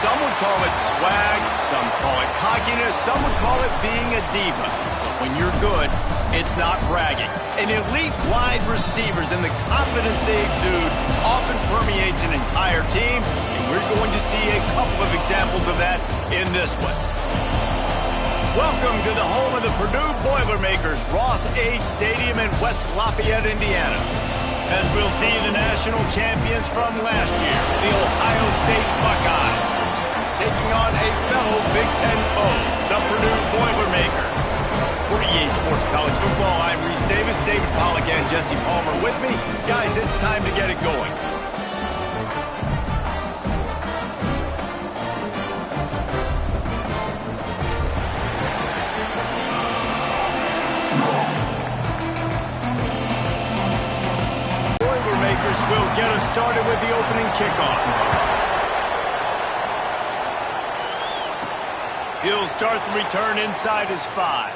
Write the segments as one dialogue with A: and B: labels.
A: Some would call it swag, some call it cockiness, some would call it being a diva. But when you're good, it's not bragging. And elite wide receivers and the confidence they exude often permeates an entire team, and we're going to see a couple of examples of that in this one. Welcome to the home of the Purdue Boilermakers, Ross Age Stadium in West Lafayette, Indiana. As we'll see the national champions from last year, the Ohio State Buckeyes, taking on a fellow Big Ten foe, the Purdue Boilermakers. For EA Sports College Football, I'm Reese Davis, David Pollack, and Jesse Palmer with me. Guys, it's time to get it going. Boilermakers will get us started with the opening kickoff. He'll start the return inside his 5.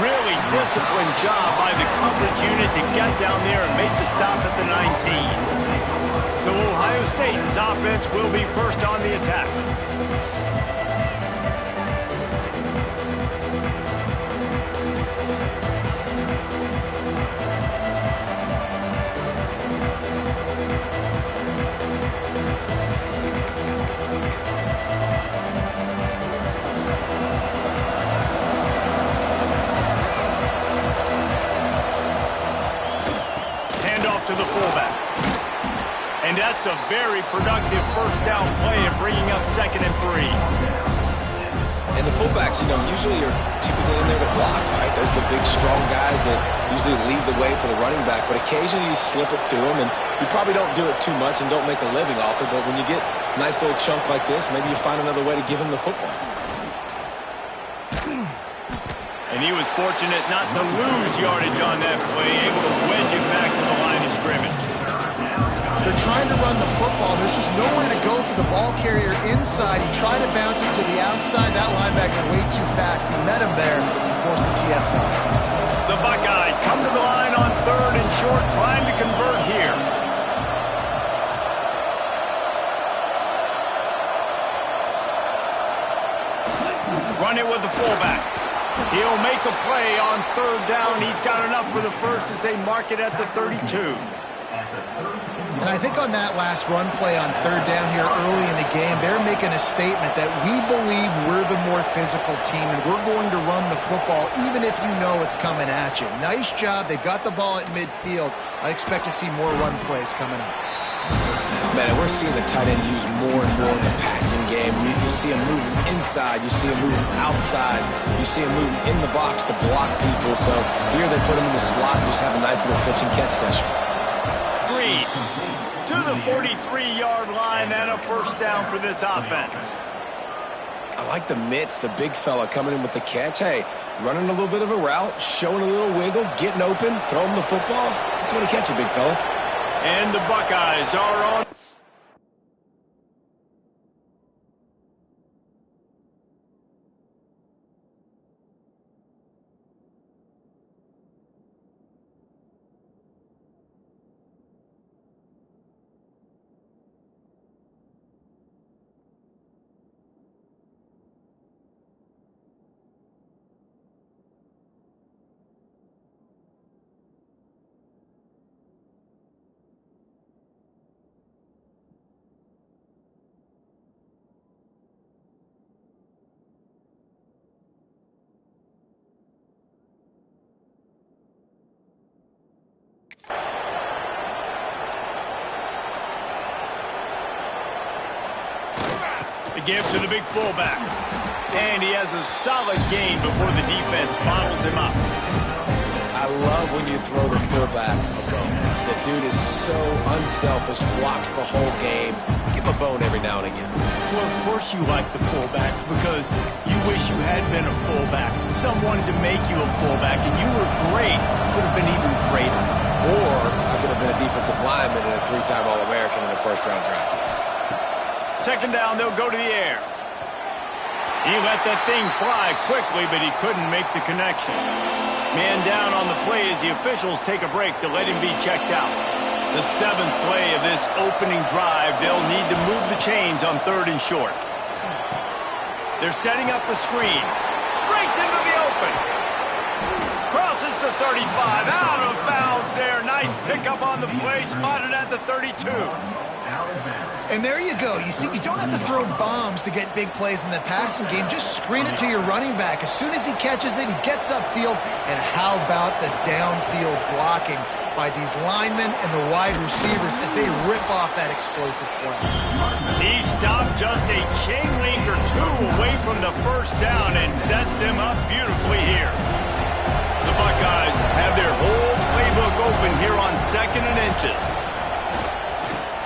A: Really disciplined job by the coverage unit to get down there and make the stop at the 19. So Ohio State's offense will be first on the attack. To the fullback. And that's a very productive first down play and bringing up 2nd and 3.
B: And the fullbacks, usually are typically in there to block, right? Those are the big, strong guys that usually lead the way for the running back. But occasionally you slip it to them, and you probably don't do it too much and don't make a living off it. But when you get a nice little chunk like this, maybe you find another way to give him the football.
A: And he was fortunate not to lose yardage on that play, able to wedge it back to the line of scrimmage.
C: They're trying to run the football. There's just nowhere to go for the ball carrier inside. He tried to bounce it to the outside. That linebacker way too fast. He met him there and forced the TFL.
A: The Buckeyes come to the line on 3rd and short, trying to convert here. Run it with the fullback. He'll make a play on 3rd down. He's got enough for the first as they mark it at the 32.
C: And I think on that last run play on 3rd down here early in the game, they're making a statement that we believe we're the more physical team and we're going to run the football even if you know it's coming at you. Nice job. They got the ball at midfield. I expect to see more run plays coming up.
B: Man, we're seeing the tight end used more and more in the passing game. You see him moving inside. You see him moving outside. You see him moving in the box to block people. So here they put him in the slot and just have a nice little pitch and catch session.
A: Green to the 43-yard line and a first down for this offense.
B: I like the mitts, the big fella coming in with the catch. Hey, running a little bit of a route, showing a little wiggle, getting open, throwing the football. That's when to catch you, big fella.
A: And the Buckeyes are on. The give to the big fullback. And he has a solid gain before the defense bottles him up.
B: I love when you throw the fullback a bone. The dude is so unselfish, blocks the whole game. Give him a bone every now and again.
A: Well, of course you like the fullbacks because you wish you had been a fullback. Someone wanted to make you a fullback, and you were great. Could have been even greater.
B: Or I could have been a defensive lineman and a 3-time All-American in the first-round draft.
A: 2nd down, they'll go to the air. He let that thing fly quickly, but he couldn't make the connection. Man down on the play as the officials take a break to let him be checked out. The 7th play of this opening drive, they'll need to move the chains on 3rd and short. They're setting up the screen. Breaks into the open. Crosses the 35. Out of bounds there. Nice pickup on the play. Spotted at the 32.
C: And there you go. You see, you don't have to throw bombs to get big plays in the passing game. Just screen it to your running back. As soon as he catches it, he gets upfield. And how about the downfield blocking by these linemen and the wide receivers as they rip off that explosive play.
A: He stopped just a chain length or 2 away from the first down and sets them up beautifully here. The Buckeyes have their whole playbook open here on 2nd and inches.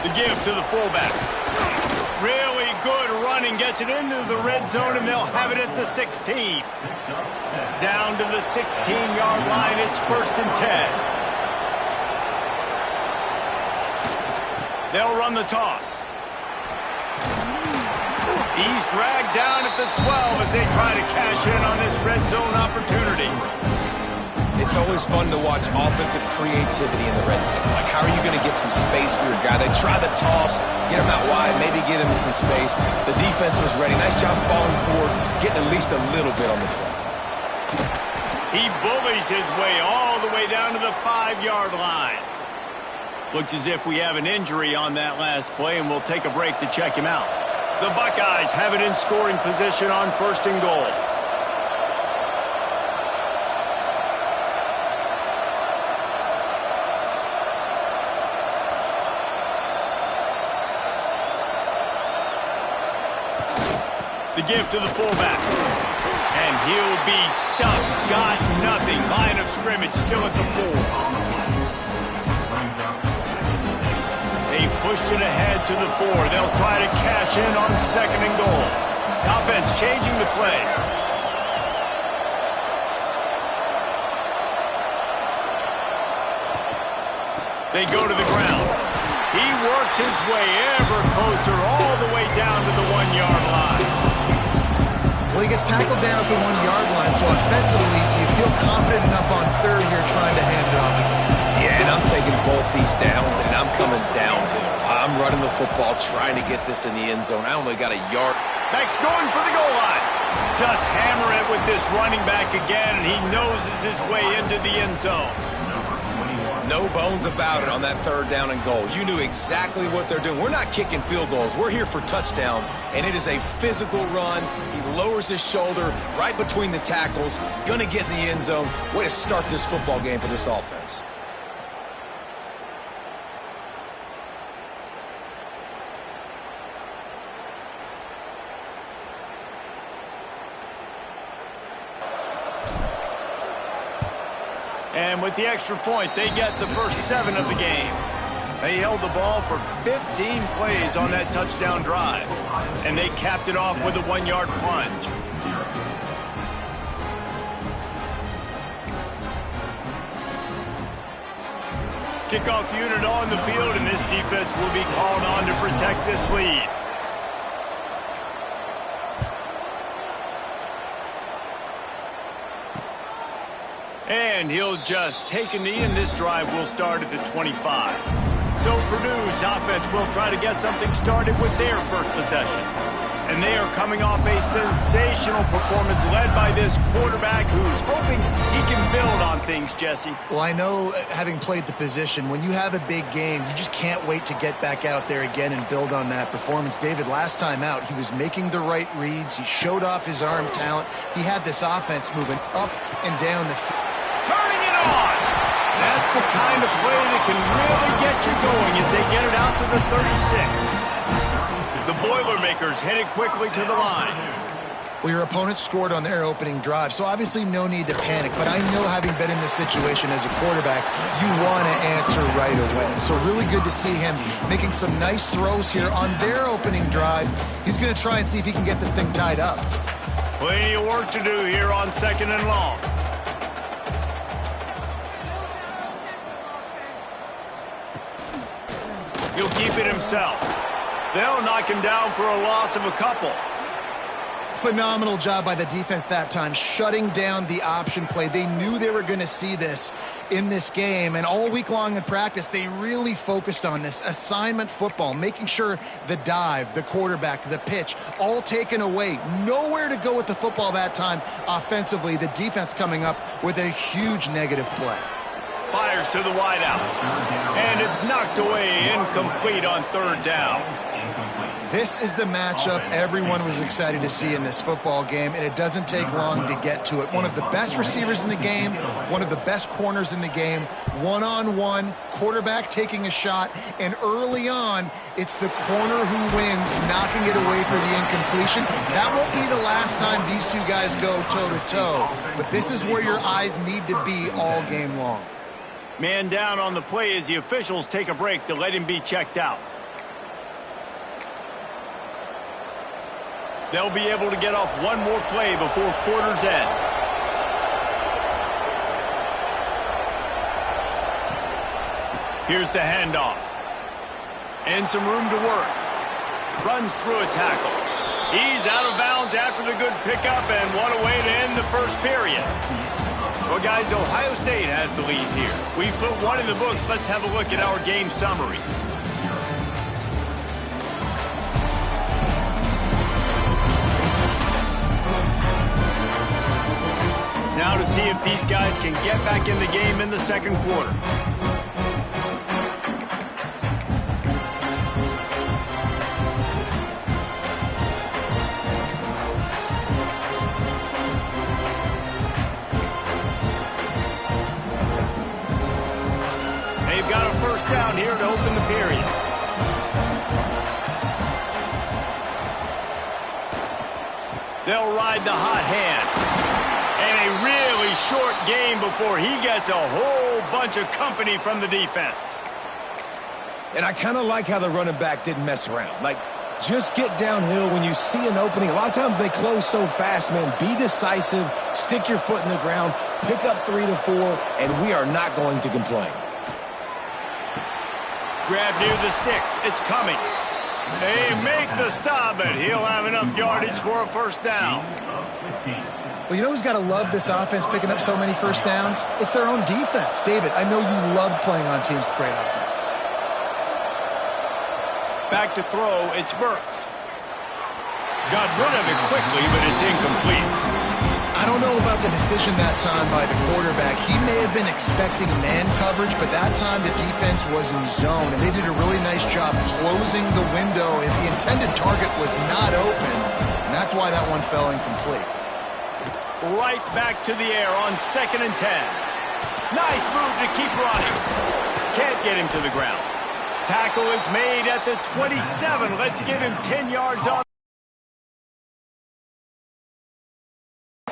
A: The give to the fullback. Really good running, gets it into the red zone, and they'll have it at the 16. Down to the 16-yard line, it's 1st and 10. They'll run the toss. He's dragged down at the 12 as they try to cash in on this red zone opportunity.
B: It's always fun to watch offensive creativity in the red zone. Like, how are you going to get some space for your guy? They try the toss, get him out wide, maybe get him some space. The defense was ready. Nice job falling forward, getting at least a little bit on the play.
A: He bullies his way all the way down to the 5-yard line. Looks as if we have an injury on that last play, and we'll take a break to check him out. The Buckeyes have it in scoring position on 1st and goal. The give to the fullback. And he'll be stuck. Got nothing. Line of scrimmage still at the 4. They've pushed it ahead to the 4. They'll try to cash in on 2nd and goal. Offense changing the play. They go to the ground. He works his way ever closer all the way down to the 1-yard line.
C: Well, he gets tackled down at the 1-yard line, so offensively, do you feel confident enough on 3rd here trying to hand it off again?
B: Yeah, and I'm taking both these downs, and I'm coming downhill. I'm running the football, trying to get this in the end zone. I only got a yard.
A: Max going for the goal line. Just hammer it with this running back again, and he noses his way into the end zone.
B: No bones about it on that 3rd down and goal. You knew exactly what they're doing. We're not kicking field goals. We're here for touchdowns, and it is a physical run. He lowers his shoulder right between the tackles, going to get in the end zone. Way to start this football game for this offense.
A: And with the extra point, they get the first 7 of the game. They held the ball for 15 plays on that touchdown drive. And they capped it off with a 1-yard plunge. Kickoff unit on the field, and this defense will be called on to protect this lead. And he'll just take a knee, and this drive will start at the 25. So Purdue's offense will try to get something started with their first possession. And they are coming off a sensational performance led by this quarterback who's hoping he can build on things, Jesse.
C: Well, I know, having played the position, when you have a big game, you just can't wait to get back out there again and build on that performance. David, last time out, he was making the right reads. He showed off his arm talent. He had this offense moving up and down the field.
A: Turning it on! That's the kind of play that can really get you going as they get it out to the 36. The Boilermakers headed quickly to the line.
C: Well, your opponent scored on their opening drive, so obviously no need to panic. But I know, having been in this situation as a quarterback, you want to answer right away. So really good to see him making some nice throws here on their opening drive. He's going to try and see if he can get this thing tied up.
A: Plenty of work to do here on 2nd and long. He'll keep it himself. They'll knock him down for a loss of a couple.
C: Phenomenal job by the defense that time, shutting down the option play. They knew they were going to see this in this game, and all week long in practice, they really focused on this assignment football, making sure the dive, the quarterback, the pitch, all taken away. Nowhere to go with the football that time offensively. The defense coming up with a huge negative play.
A: Fires to the wideout, and it's knocked away, incomplete on third down.
C: This is the matchup everyone was excited to see in this football game, and it doesn't take long to get to it. One of the best receivers in the game, one of the best corners in the game, one-on-one, quarterback taking a shot, and early on, it's the corner who wins, knocking it away for the incompletion. That won't be the last time these two guys go toe-to-toe, but this is where your eyes need to be all game long.
A: Man down on the play as the officials take a break to let him be checked out. They'll be able to get off one more play before quarter's end. Here's the handoff. And some room to work. Runs through a tackle. He's out of bounds after the good pickup, and what a way to end the first period. Well, guys, Ohio State has the lead here. We've put one in the books. Let's have a look at our game summary. Now to see if these guys can get back in the game in the second quarter. They've got a first down here to open the period. They'll ride the hot hand. And a really short game before he gets a whole bunch of company from the defense.
B: And I kind of like how the running back didn't mess around. Like, just get downhill when you see an opening. A lot of times they close so fast, man. Be decisive, stick your foot in the ground, pick up 3 to 4, and we are not going to complain.
A: Grab near the sticks. It's Cummings. They make the stop, but he'll have enough yardage for a first down.
C: Well, you know who's got to love this offense picking up so many first downs? It's their own defense. David, I know you love playing on teams with great offenses.
A: Back to throw, it's Burks. Got rid of it quickly, but it's incomplete.
C: I don't know about the decision that time by the quarterback. He may have been expecting man coverage, but that time the defense was in zone, and they did a really nice job closing the window, and the intended target was not open, and that's why that one fell incomplete.
A: Right back to the air on 2nd and 10. Nice move to keep running. Can't get him to the ground. Tackle is made at the 27. Let's give him 10 yards on.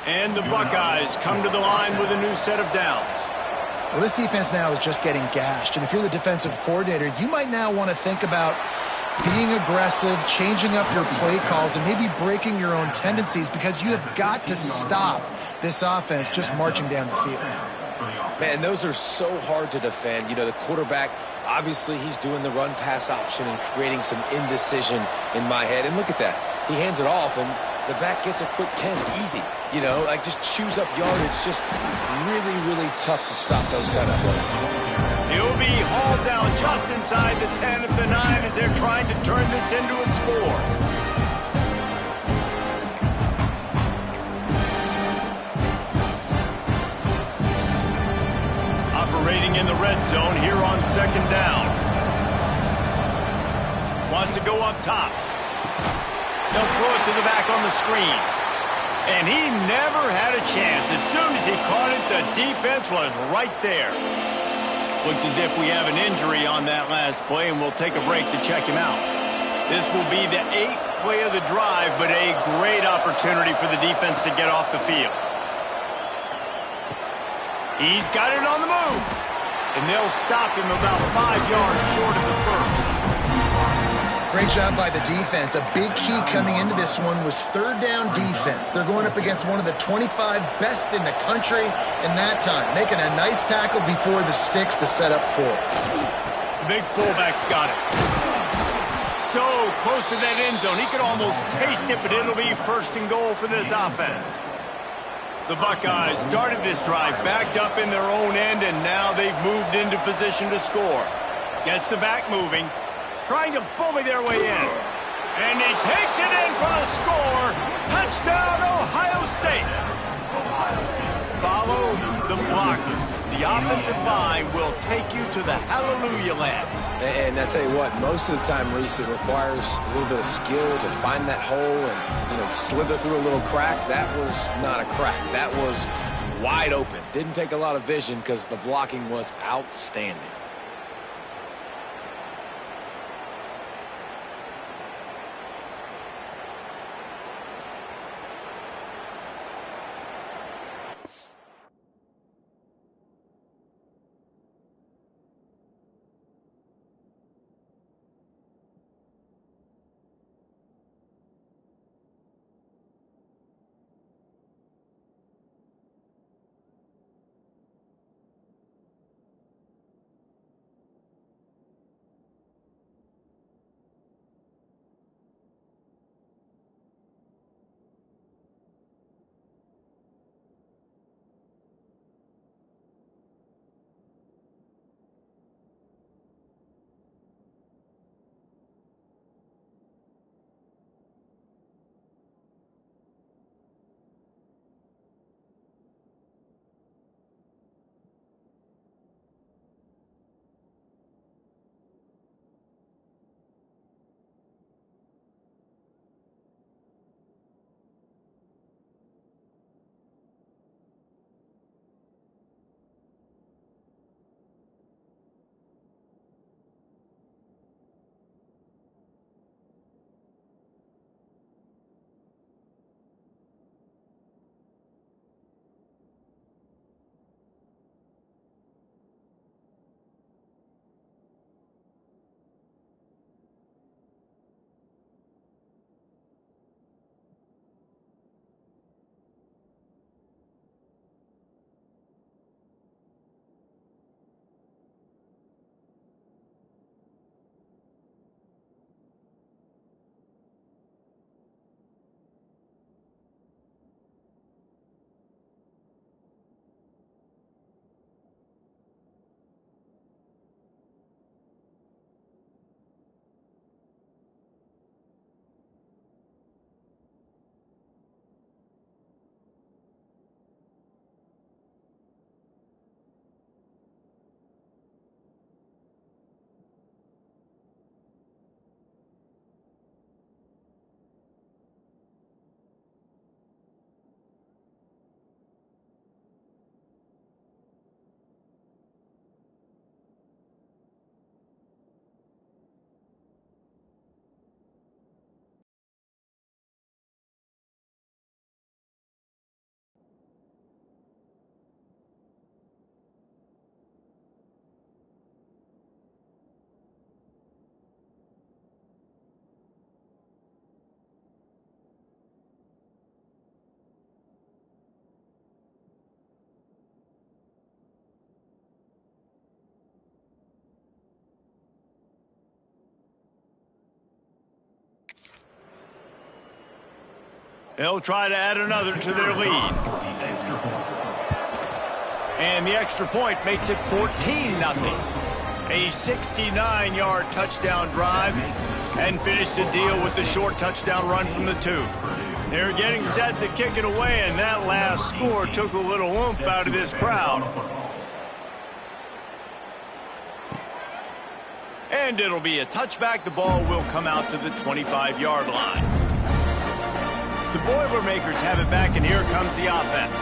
A: And the Buckeyes come to the line with a new set of downs.
C: Well, this defense now is just getting gashed, and if you're the defensive coordinator, you might now want to think about being aggressive, changing up your play calls, and maybe breaking your own tendencies, because you have got to stop this offense just marching down the field.
B: Man, those are so hard to defend. You know, the quarterback, obviously he's doing the run-pass option and creating some indecision in my head. And look at that. He hands it off, and the back gets a quick 10. Easy. You know, like just chews up yardage. Just really, really tough to stop those kind of plays.
A: He'll be hauled down just inside the 10 of the 9 as they're trying to turn this into a score. Operating in the red zone here on 2nd down. Wants to go up top. They'll throw it to the back on the screen. And he never had a chance. As soon as he caught it, the defense was right there. Looks as if we have an injury on that last play, and we'll take a break to check him out. This will be the 8th play of the drive, but a great opportunity for the defense to get off the field. He's got it on the move, and they'll stop him about 5 yards short of the first.
C: Great job by the defense. A big key coming into this one was 3rd down defense. They're going up against one of the 25 best in the country in that time, making a nice tackle before the sticks to set up 4th.
A: The big fullback's got it. So close to that end zone. He could almost taste it, but it'll be first and goal for this offense. The Buckeyes started this drive backed up in their own end, and now they've moved into position to score. Gets the back moving, trying to bully their way in. And he takes it in for the score. Touchdown, Ohio State. Follow the blockers. The offensive line will take you to the hallelujah land.
B: And I tell you what, most of the time, Reese, it requires a little bit of skill to find that hole and, slither through a little crack. That was not a crack. That was wide open. Didn't take a lot of vision because the blocking was outstanding.
A: They'll try to add another to their lead. And the extra point makes it 14-0. A 69-yard touchdown drive, and finished the deal with the short touchdown run from the 2. They're getting set to kick it away, and that last score took a little oomph out of this crowd. And it'll be a touchback. The ball will come out to the 25-yard line. The Boilermakers have it back, and here comes the offense.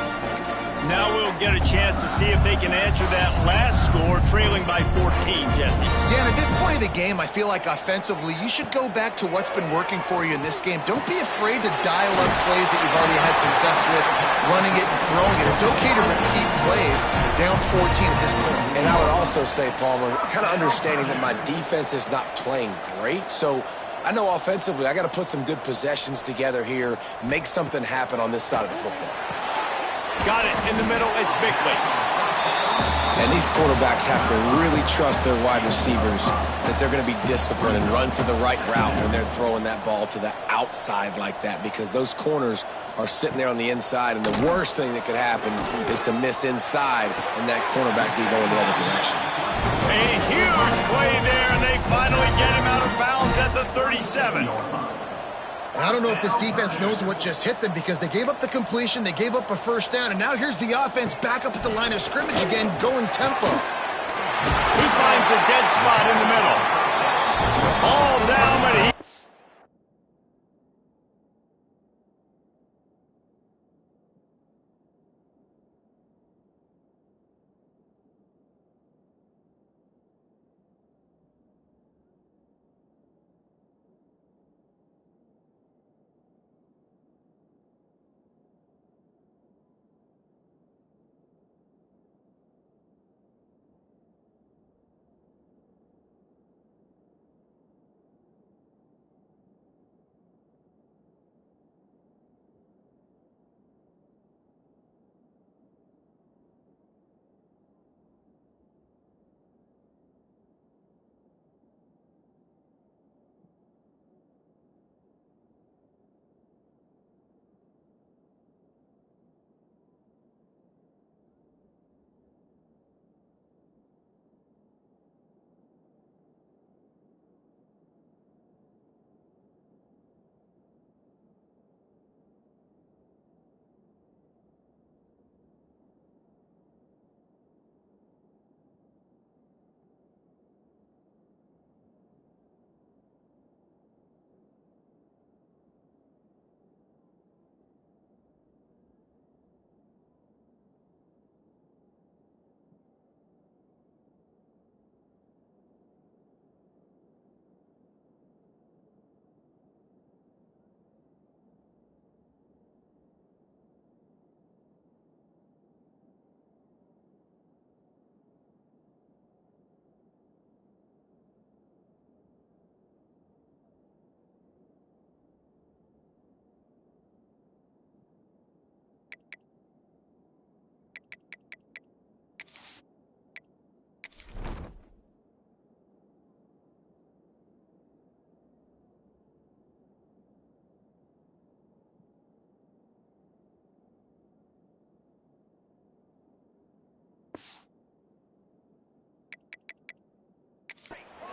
A: Now we'll get a chance to see if they can answer that last score, trailing by 14, Jesse.
C: Yeah, and at this point of the game, I feel like offensively, you should go back to what's been working for you in this game. Don't be afraid to dial up plays that you've already had success with, running it and throwing it. It's okay to repeat plays down 14 at this point.
B: And I would also say, Palmer, kind of understanding that my defense is not playing great, so I know offensively I got to put some good possessions together here, make something happen on this side of the football.
A: Got it in the middle. It's Bickley.
B: And these quarterbacks have to really trust their wide receivers that they're going to be disciplined and run to the right route when they're throwing that ball to the outside like that, because those corners are sitting there on the inside, and the worst thing that could happen is to miss inside and that cornerback be going the other direction.
A: A huge play there, and they finally get him out of bounds at the 37.
C: And I don't know if this defense knows what just hit them, because they gave up the completion, they gave up a first down, and now here's the offense back up at the line of scrimmage again, going tempo.
A: He finds a dead spot in the middle. All down, but he...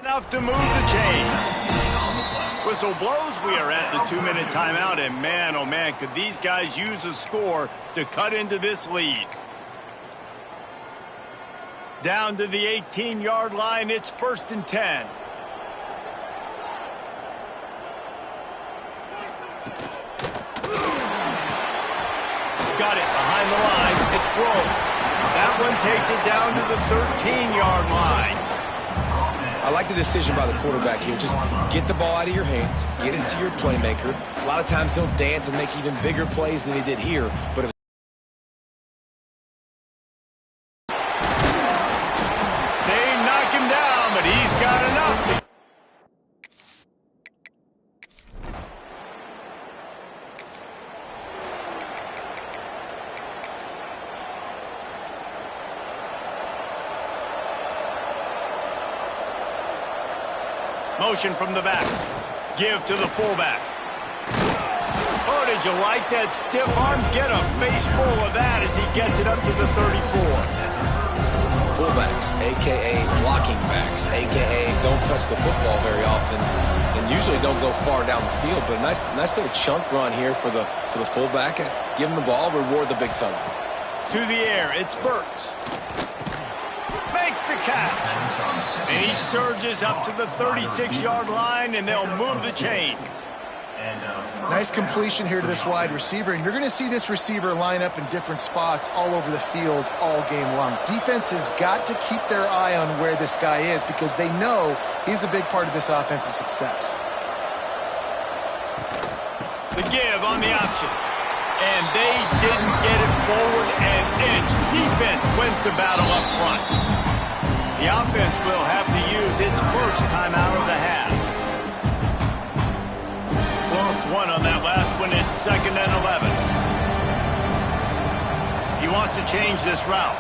A: enough to move the chains. Whistle blows. We are at the 2-minute timeout, and man, oh man, could these guys use a score to cut into this lead. Down to the 18-yard line, it's 1st and 10. Got it behind the line. It's Grove. That one takes it down to the 13-yard line.
B: I like the decision by the quarterback here. Just get the ball out of your hands, get it to your playmaker. A lot of times he'll dance and make even bigger plays than he did here. But if
A: they knock him down, but he's got enough. Motion from the back. Give to the fullback. Oh, did you like that stiff arm? Get a face full of that as he gets it up to the 34.
B: Fullbacks, a.k.a. blocking backs, a.k.a. don't touch the football very often and usually don't go far down the field. But a nice little chunk run here for the fullback. Give him the ball, reward the big fella.
A: To the air, it's Burks. Makes the catch. And he surges up to the 36-yard line, and they'll move the chains.
C: Nice completion here to this wide receiver, and you're going to see this receiver line up in different spots all over the field all game long. Defense has got to keep their eye on where this guy is, because they know he's a big part of this offensive success.
A: The give on the option. And they didn't get it forward an inch. Defense wins the battle up front. The offense will have to use its first timeout of the half. Lost one on that last one. It's 2nd and 11. He wants to change this route.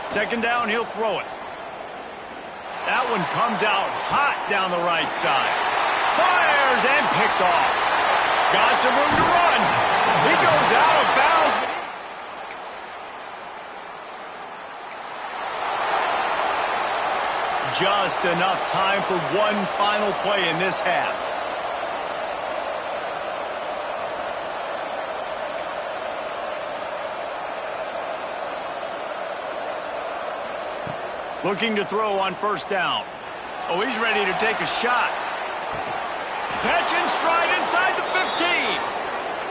A: Second down, he'll throw it. That one comes out hot down the right side. Fires and picked off. Got some room to run. He goes out of bounds. Just enough time for one final play in this half. Looking to throw on first down. Oh, he's ready to take a shot. Catch and stride inside the 15.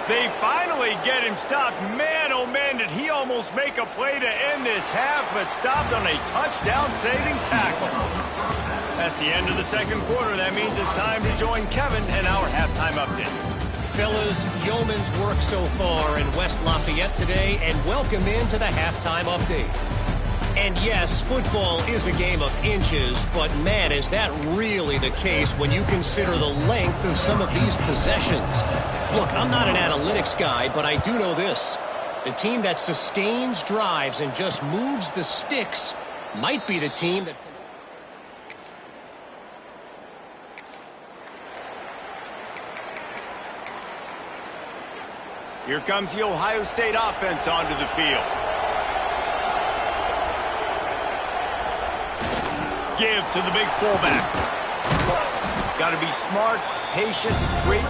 A: They finally get him stopped. Man, oh man, did he almost make a play to end this half, but stopped on a touchdown-saving tackle. That's the end of the second quarter. That means it's time to join Kevin and our halftime update.
D: Fellas, yeoman's work so far in West Lafayette today, and welcome into the halftime update. And yes, football is a game of inches, but man, is that really the case when you consider the length of some of these possessions. Look, I'm not an analytics guy, but I do know this. The team that sustains drives and just moves the sticks might be the team that...
A: Here comes the Ohio State offense onto the field. Give to the big fullback. Got to be smart, patient, great.